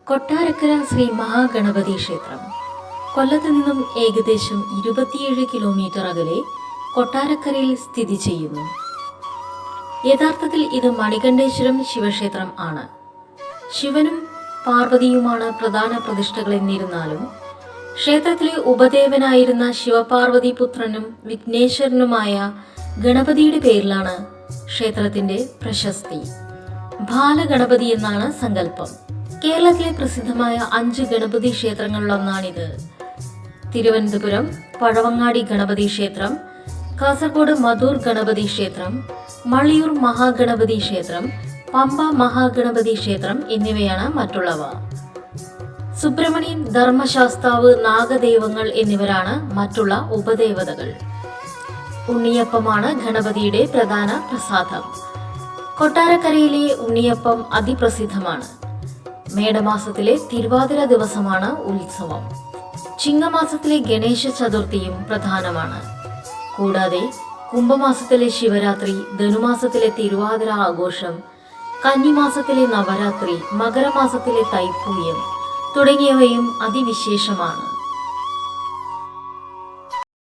കൊട്ടാരക്കര ശ്രീ മഹാഗണപതി ക്ഷേത്രം കൊല്ലത്ത് നിന്നും ഏകദേശം 27 കിലോമീറ്റർ അകലെ കൊട്ടാരക്കരയിൽ സ്ഥിതി ചെയ്യുന്നു. യഥാർത്ഥത്തിൽ ഇത് മണികണ്ഠേശ്വരം ശിവക്ഷേത്രം ആണ്. ശിവനും പാർവതിയുമാണ് പ്രധാന പ്രതിഷ്ഠകൾ എന്നിരുന്നാലും ക്ഷേത്രത്തിലെ ഉപദേവനായിരുന്ന ശിവപാർവതി പുത്രനും വിഘ്നേശ്വരനുമായ ഗണപതിയുടെ പേരിലാണ് ക്ഷേത്രത്തിന്റെ പ്രശസ്തി. ബാലഗണപതി എന്നാണ് സങ്കല്പം. കേരളത്തിലെ പ്രസിദ്ധമായ 5 ഗണപതി ക്ഷേത്രങ്ങളിലൊന്നാണിത്. തിരുവനന്തപുരം പഴവങ്ങാടി ഗണപതി ക്ഷേത്രം, കാസർഗോഡ് മധൂർ ഗണപതി ക്ഷേത്രം, മള്ളിയൂർ മഹാഗണപതി ക്ഷേത്രം, പമ്പ മഹാഗണപതി ക്ഷേത്രം എന്നിവയാണ് മറ്റുള്ളവ. സുബ്രഹ്മണ്യൻ, ധർമ്മശാസ്താവ്, നാഗദൈവങ്ങൾ എന്നിവരാണ് മറ്റുള്ള ഉപദേവതകൾ. ഉണ്ണിയപ്പമാണ് ഗണപതിയുടെ പ്രധാന പ്രസാദം. കൊട്ടാരക്കരയിലെ ഉണ്ണിയപ്പം അതിപ്രസിദ്ധമാണ്. മേടമാസത്തിലെ തിരുവാതിര ദിവസമാണ് ഉത്സവം. ചിങ്ങമാസത്തിലെ ഗണേശ ചതുർത്ഥിയും പ്രധാനമാണ്. കൂടാതെ കുംഭമാസത്തിലെ ശിവരാത്രി, ധനുമാസത്തിലെ തിരുവാതിര ആഘോഷം, കന്നിമാസത്തിലെ നവരാത്രി, മകരമാസത്തിലെ തൈപ്പൂയം തുടങ്ങിയവയും അതിവിശേഷമാണ്.